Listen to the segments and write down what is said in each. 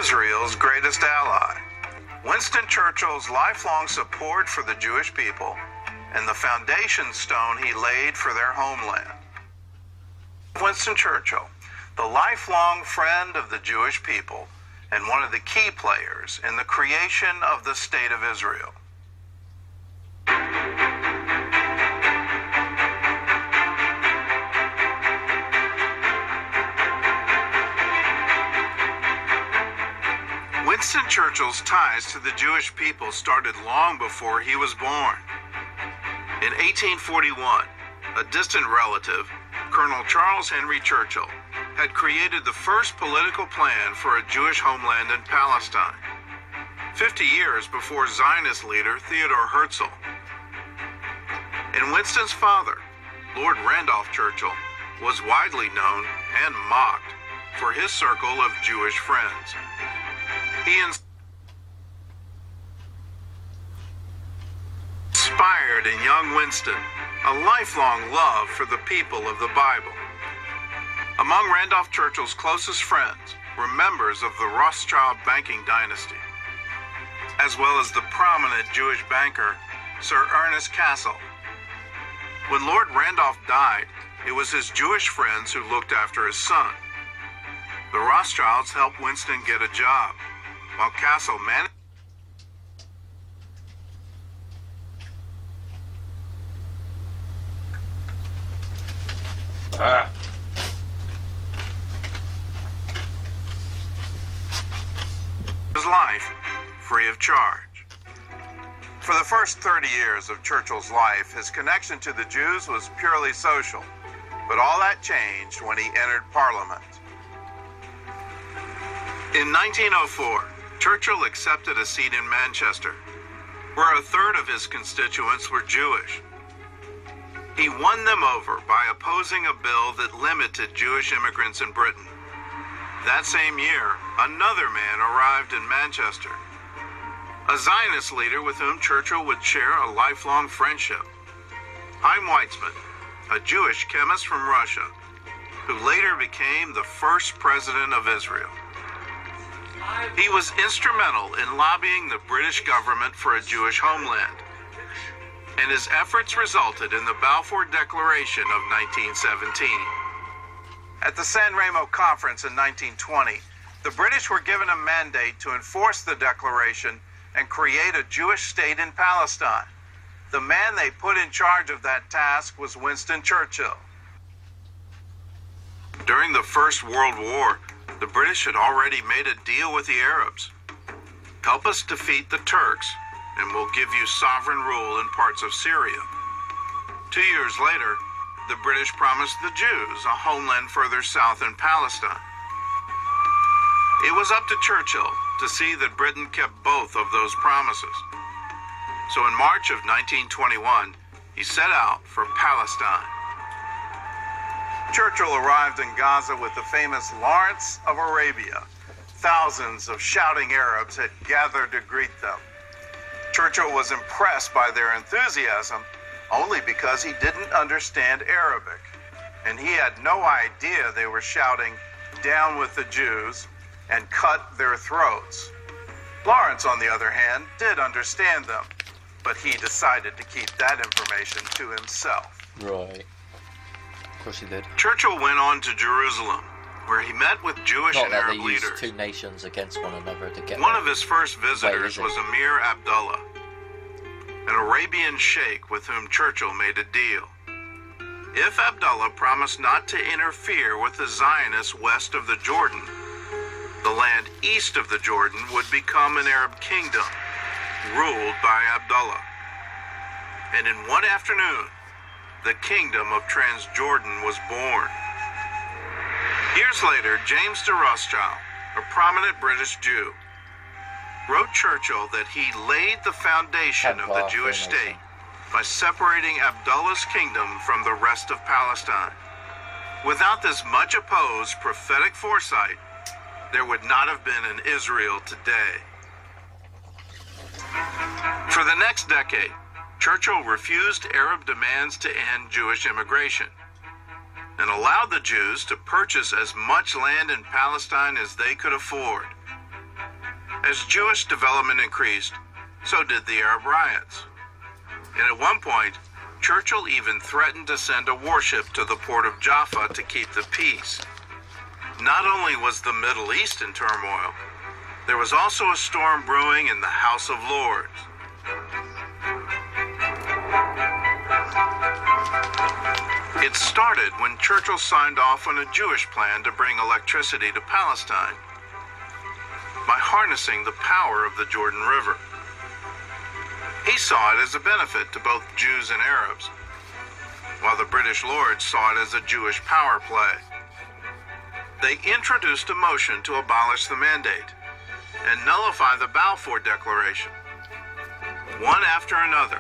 Israel's greatest ally. Winston Churchill's lifelong support for the Jewish people and the foundation stone he laid for their homeland. Winston Churchill, the lifelong friend of the Jewish people and one of the key players in the creation of the State of Israel. Winston Churchill's ties to the Jewish people started long before he was born. In 1841, a distant relative, Colonel Charles Henry Churchill, had created the first political plan for a Jewish homeland in Palestine, 50 years before Zionist leader Theodore Herzl. And Winston's father, Lord Randolph Churchill, was widely known and mocked for his circle of Jewish friends. He inspired in young Winston a lifelong love for the people of the Bible. Among Randolph Churchill's closest friends were members of the Rothschild banking dynasty, as well as the prominent Jewish banker, Sir Ernest Cassel. When Lord Randolph died, it was his Jewish friends who looked after his son. The Rothschilds helped Winston get a job, while Cassel managed his life free of charge. For the first 30 years of Churchill's life, his connection to the Jews was purely social, but all that changed when he entered Parliament. In 1904, Churchill accepted a seat in Manchester, where a third of his constituents were Jewish. He won them over by opposing a bill that limited Jewish immigrants in Britain. That same year, another man arrived in Manchester, a Zionist leader with whom Churchill would share a lifelong friendship. Chaim Weizmann, a Jewish chemist from Russia, who later became the first president of Israel. He was instrumental in lobbying the British government for a Jewish homeland, and his efforts resulted in the Balfour Declaration of 1917. At the San Remo Conference in 1920, the British were given a mandate to enforce the declaration and create a Jewish state in Palestine. The man they put in charge of that task was Winston Churchill. During the First World War, the British had already made a deal with the Arabs. Help us defeat the Turks, and we'll give you sovereign rule in parts of Syria. 2 years later, the British promised the Jews a homeland further south in Palestine. It was up to Churchill to see that Britain kept both of those promises. So in March of 1921, he set out for Palestine. Churchill arrived in Gaza with the famous Lawrence of Arabia. Thousands of shouting Arabs had gathered to greet them. Churchill was impressed by their enthusiasm only because he didn't understand Arabic, and he had no idea they were shouting, "Down with the Jews," and "cut their throats." Lawrence, on the other hand, did understand them, but he decided to keep that information to himself. Right. Of course he did. Churchill went on to Jerusalem, where he met with Jewish Not and that Arab they used leaders. two nations against one another to get One of his first visitors Wait, was Emir Abdullah, an Arabian sheikh with whom Churchill made a deal. If Abdullah promised not to interfere with the Zionists west of the Jordan, the land east of the Jordan would become an Arab kingdom, ruled by Abdullah. And in one afternoon, the kingdom of Transjordan was born. Years later, James de Rothschild, a prominent British Jew, wrote Churchill that he laid the foundation of the Jewish state by separating Abdullah's kingdom from the rest of Palestine. Without this much opposed prophetic foresight, there would not have been an Israel today. For the next decade, Churchill refused Arab demands to end Jewish immigration and allowed the Jews to purchase as much land in Palestine as they could afford. As Jewish development increased, so did the Arab riots. And at one point, Churchill even threatened to send a warship to the port of Jaffa to keep the peace. Not only was the Middle East in turmoil, there was also a storm brewing in the House of Lords. It started when Churchill signed off on a Jewish plan to bring electricity to Palestine by harnessing the power of the Jordan River. He saw it as a benefit to both Jews and Arabs, while the British lords saw it as a Jewish power play. They introduced a motion to abolish the mandate and nullify the Balfour Declaration. One after another,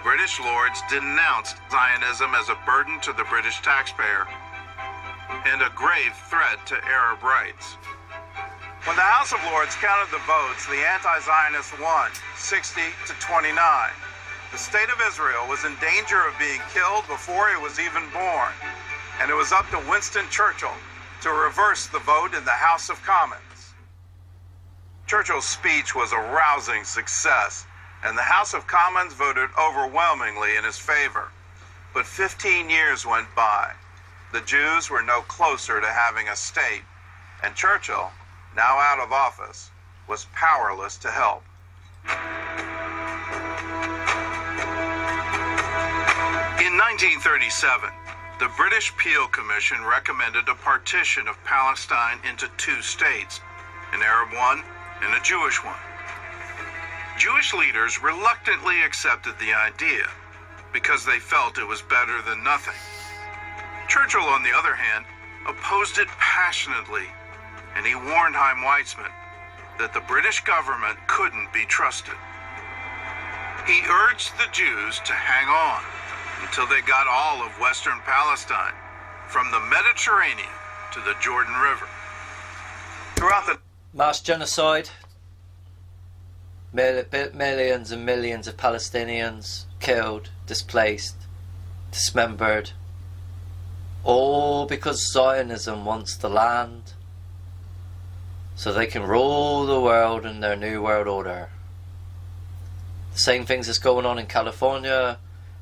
British lords denounced Zionism as a burden to the British taxpayer and a grave threat to Arab rights. When the House of Lords counted the votes, the anti-Zionists won, 60 to 29. The state of Israel was in danger of being killed before it was even born, and it was up to Winston Churchill to reverse the vote in the House of Commons. Churchill's speech was a rousing success, and the House of Commons voted overwhelmingly in his favor. But 15 years went by. The Jews were no closer to having a state, and Churchill, now out of office, was powerless to help. In 1937, the British Peel Commission recommended a partition of Palestine into two states, an Arab one and a Jewish one. Jewish leaders reluctantly accepted the idea because they felt it was better than nothing. Churchill, on the other hand, opposed it passionately, and he warned Chaim Weizmann that the British government couldn't be trusted. He urged the Jews to hang on until they got all of Western Palestine, from the Mediterranean to the Jordan River. Throughout the Mass genocide. Millions and millions of Palestinians killed, displaced, dismembered. All because Zionism wants the land so they can rule the world in their new world order. The same things that's going on in California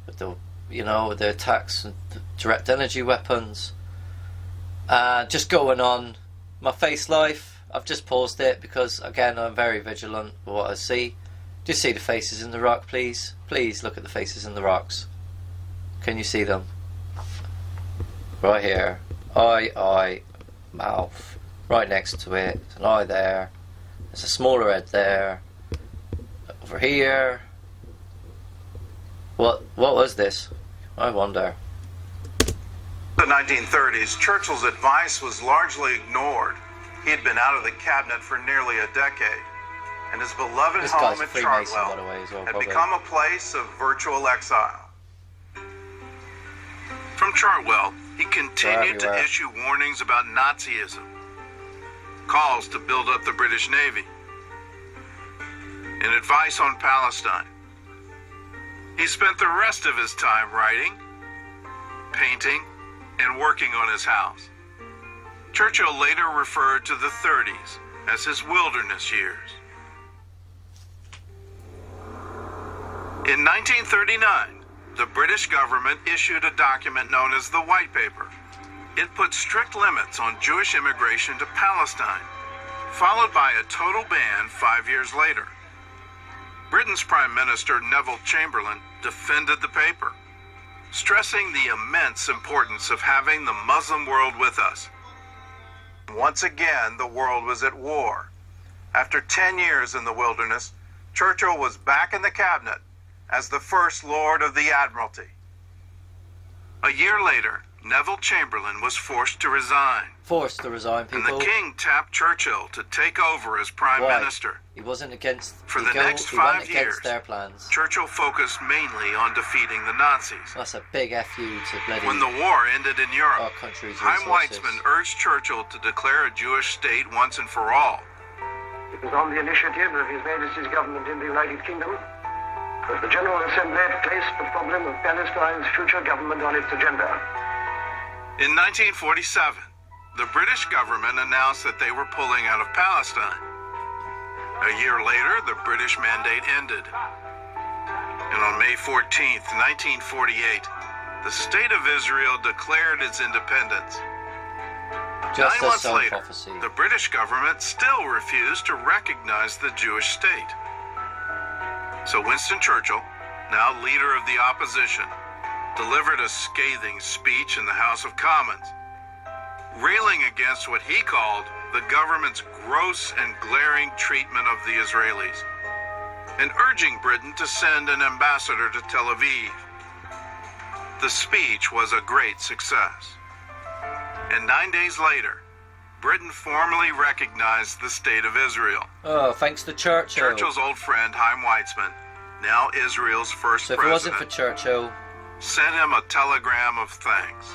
with the, with the attacks and the direct energy weapons. Just going on. My face life, I've just paused it because, again, I'm very vigilant with what I see. Do you see the faces in the rock, please? Please look at the faces in the rocks. Can you see them? Right here. Eye, mouth. Right next to it. An eye there. There's a smaller head there. Over here. What was this? I wonder. In the 1930s, Churchill's advice was largely ignored. He had been out of the cabinet for nearly a decade, and his beloved home at Freemason, Chartwell by the way, as well, had probably become a place of virtual exile. From Chartwell, he continued to issue warnings about Nazism, calls to build up the British Navy, and advice on Palestine. He spent the rest of his time writing, painting, and working on his house. Churchill later referred to the 30s as his wilderness years. In 1939, the British government issued a document known as the White Paper. It put strict limits on Jewish immigration to Palestine, followed by a total ban 5 years later. Britain's Prime Minister Neville Chamberlain defended the paper, stressing the immense importance of having the Muslim world with us. Once again, the world was at war. After 10 years in the wilderness, Churchill was back in the cabinet as the First Lord of the Admiralty. A year later, Neville Chamberlain was forced to resign. Forced to resign, people. And the king tapped Churchill to take over as Prime Minister. He wasn't against... For the next 5 years, their plans. Churchill focused mainly on defeating the Nazis. That's a big FU to bloody... When the war ended in Europe, Chaim resources. Weizmann urged Churchill to declare a Jewish state once and for all. It was on the initiative of His Majesty's government in the United Kingdom that the General Assembly placed the problem of Palestine's future government on its agenda. In 1947, the British government announced that they were pulling out of Palestine. A year later, the British mandate ended. And on May 14th, 1948, the State of Israel declared its independence. Just 9 months as later, prophecy. the British government still refused to recognize the Jewish state. So Winston Churchill, now leader of the opposition, delivered a scathing speech in the House of Commons, railing against what he called the government's gross and glaring treatment of the Israelis, and urging Britain to send an ambassador to Tel Aviv. The speech was a great success. And 9 days later, Britain formally recognized the State of Israel. Oh, thanks to Churchill. Churchill's old friend, Chaim Weizmann, now Israel's first So if it president, wasn't for Churchill, sent him a telegram of thanks.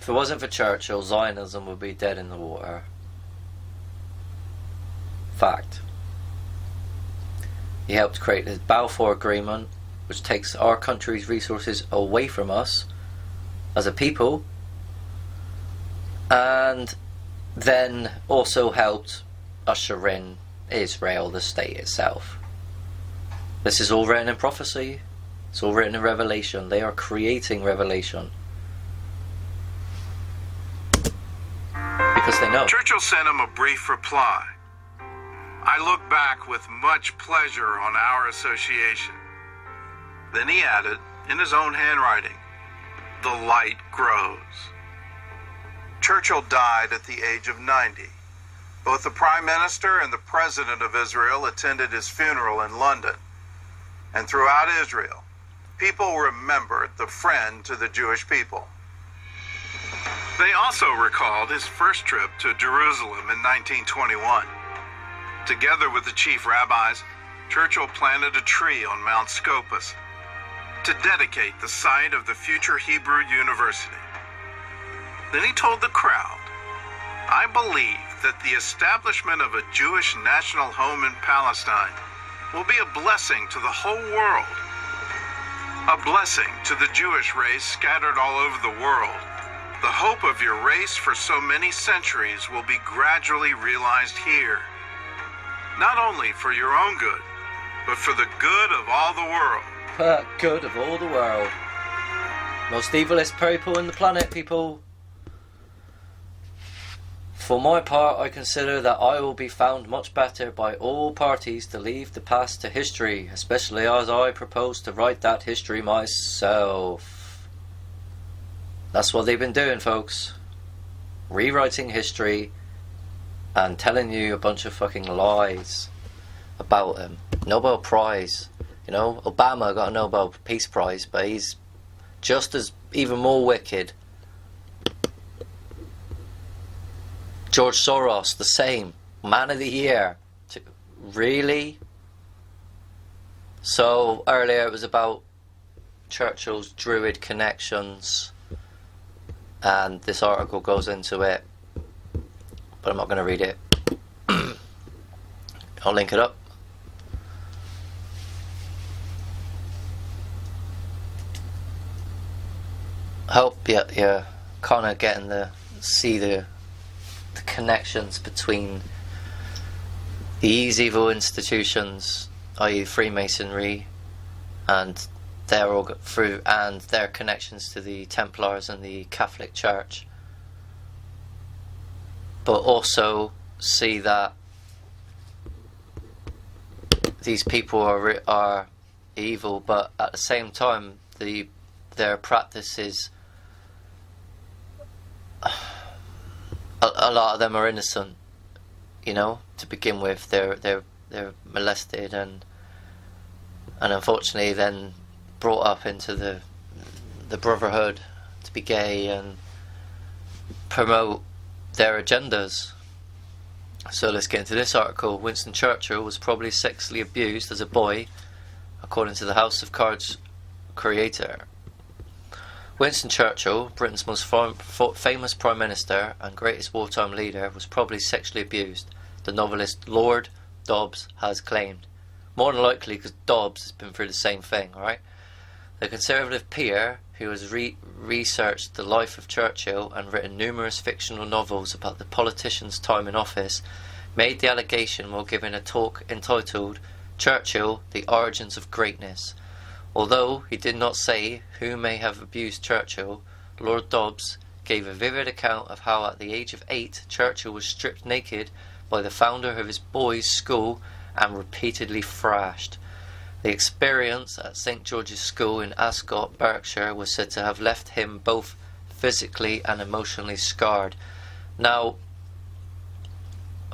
if it wasn't for Churchill, Zionism would be dead in the water. Fact. He helped create the Balfour Agreement, which takes our country's resources away from us as a people, and then also helped usher in Israel, the state itself. This is all written in prophecy. It's all written in Revelation. They are creating Revelation. Because they know. Churchill sent him a brief reply. I look back with much pleasure on our association. Then he added, in his own handwriting, the light grows. Churchill died at the age of 90. Both the Prime Minister and the President of Israel attended his funeral in London. And throughout Israel, people remembered the friend to the Jewish people. They also recalled his first trip to Jerusalem in 1921. Together with the chief rabbis, Churchill planted a tree on Mount Scopus to dedicate the site of the future Hebrew University. Then he told the crowd, I believe that the establishment of a Jewish national home in Palestine will be a blessing to the whole world. A blessing to the Jewish race scattered all over the world. The hope of your race for so many centuries will be gradually realized here. Not only for your own good, but for the good of all the world. Good of all the world. Most evilest people in the planet, people. For my part, I consider that I will be found much better by all parties to leave the past to history, especially as I propose to write that history myself. That's what they've been doing, folks. Rewriting history and telling you a bunch of fucking lies about him. Nobel Prize. You know, Obama got a Nobel Peace Prize, but he's just as even more wicked. George Soros, the same. Man of the Year. Really? So, earlier it was about Churchill's Druid connections, and this article goes into it, but I'm not going to read it. I'll link it up. Hope you're kind of getting to see the connections between these evil institutions, i.e. Freemasonry, and their connections to the Templars and the Catholic Church, but also see that these people are evil, but at the same time their practices, a lot of them are innocent, you know, to begin with. They're molested and unfortunately then brought up into the brotherhood to be gay and promote their agendas. So let's get into this article. Winston Churchill was probably sexually abused as a boy, according to the House of Cards creator. Winston Churchill, Britain's most famous Prime Minister and greatest wartime leader, was probably sexually abused, the novelist Lord Dobbs has claimed. More than likely because Dobbs has been through the same thing, right? The Conservative peer, who has researched the life of Churchill and written numerous fictional novels about the politician's time in office, made the allegation while giving a talk entitled Churchill, The Origins of Greatness. Although he did not say who may have abused Churchill, Lord Dobbs gave a vivid account of how at the age of 8 Churchill was stripped naked by the founder of his boys' school and repeatedly thrashed. The experience at St. George's School in Ascot, Berkshire was said to have left him both physically and emotionally scarred. Now,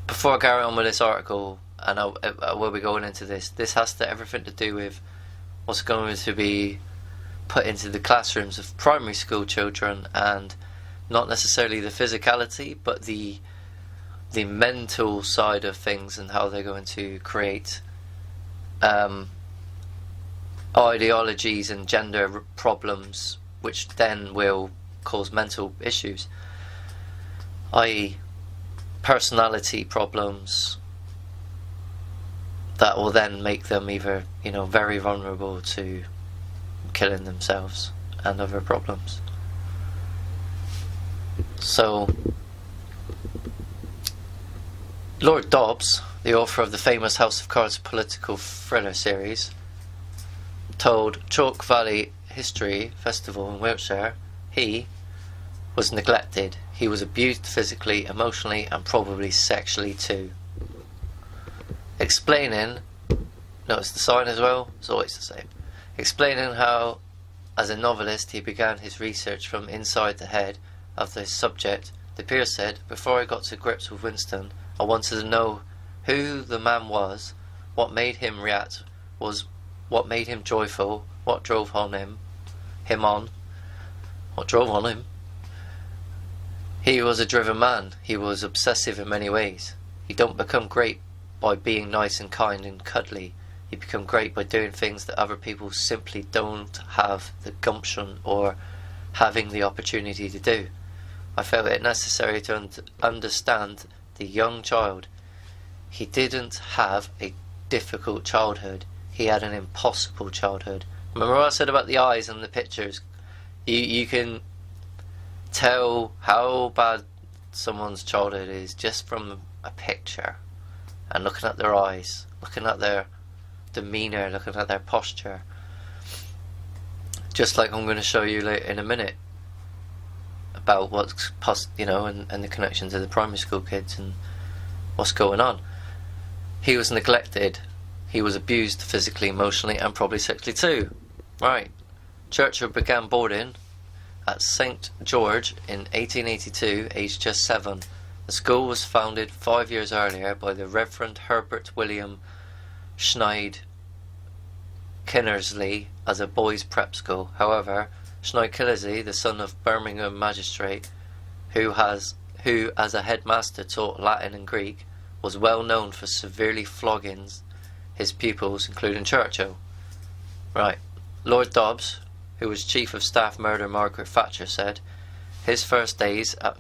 before I carry on with this article, and I will be going into this has everything to do with what's going to be put into the classrooms of primary school children, and not necessarily the physicality, but the mental side of things, and how they're going to create ideologies and gender problems, which then will cause mental issues, i.e. personality problems that will then make them either, very vulnerable to killing themselves and other problems. So, Lord Dobbs, the author of the famous House of Cards political thriller series, told Chalk Valley History Festival in Wiltshire he was neglected. He was abused physically, emotionally, and probably sexually too. Explaining, notice the sign as well, it's always the same. Explaining how, as a novelist, he began his research from inside the head of the subject, the peer said, "Before I got to grips with Winston, I wanted to know who the man was, what made him react, what made him joyful, what drove on him. He was a driven man. He was obsessive in many ways. He don't become great by being nice and kind and cuddly. You become great by doing things that other people simply don't have the gumption or having the opportunity to do. I felt it necessary to understand the young child. He didn't have a difficult childhood. He had an impossible childhood." Remember what I said about the eyes and the pictures? You can tell how bad someone's childhood is just from a picture, and looking at their eyes, looking at their demeanour, looking at their posture. Just like I'm going to show you later in a minute about what's and the connection to the primary school kids and what's going on. He was neglected. He was abused physically, emotionally, and probably sexually too. Right. Churchill began boarding at St. George in 1882, aged just 7. The school was founded 5 years earlier by the Reverend Herbert William Schneid Kinnersley as a boys' prep school. However, Schneid Kinnersley, the son of Birmingham magistrate, who as a headmaster taught Latin and Greek, was well known for severely flogging his pupils, including Churchill. Right. Lord Dobbs, who was Chief of Staff Murder Margaret Thatcher, said his first days at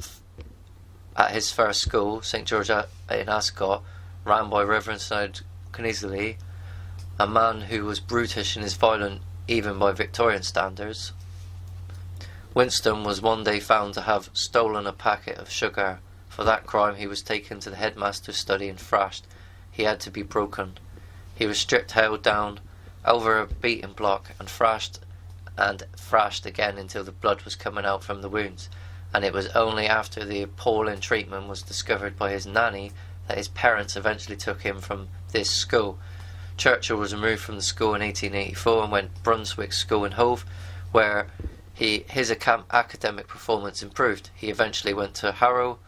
his first school, St. George in Ascot, ran by Reverend Schneid Kinnersley, a man who was brutish and is violent even by Victorian standards. Winston was one day found to have stolen a packet of sugar. For that crime he was taken to the headmaster's study and thrashed. He had to be broken. He was stripped, held down over a beating block, and thrashed again until the blood was coming out from the wounds. And it was only after the appalling treatment was discovered by his nanny that his parents eventually took him from this school. Churchill was removed from the school in 1884 and went to Brunswick School in Hove, where his academic performance improved. He eventually went to Harrow.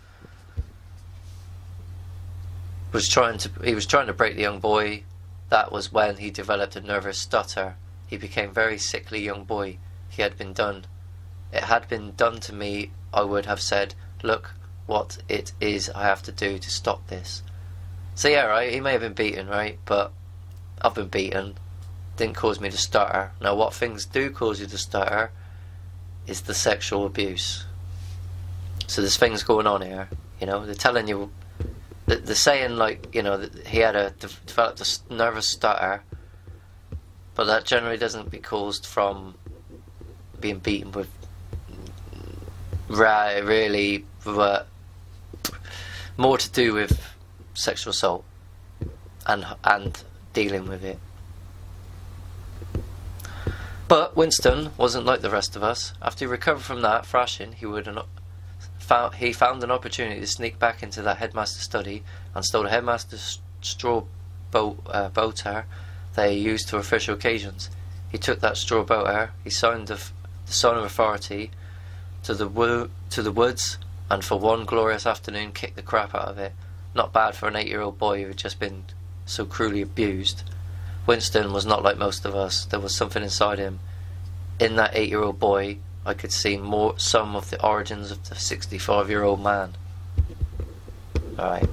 He was trying to break the young boy. That was when he developed a nervous stutter. He became a very sickly young boy. It had been done to me. I would have said, "Look what it is I have to do to stop this." So yeah, right, he may have been beaten, right, but I've been beaten. Didn't cause me to stutter. Now what things do cause you to stutter is the sexual abuse. So there's things going on here, they're telling you, they're saying that he had developed a nervous stutter, but that generally doesn't be caused from being beaten with really more to do with sexual assault and dealing with it. But Winston wasn't like the rest of us. After he recovered from that thrashing, he found an opportunity to sneak back into that headmaster's study and stole the headmaster's straw bow tie that he used to official occasions. He took that straw bow tie, he signed the sign of authority to the woods, and for one glorious afternoon kicked the crap out of it. Not bad for an 8-year-old boy who had just been so cruelly abused. Winston was not like most of us. There was something inside him. In that 8-year-old boy, I could see some of the origins of the 65-year-old man. Alright.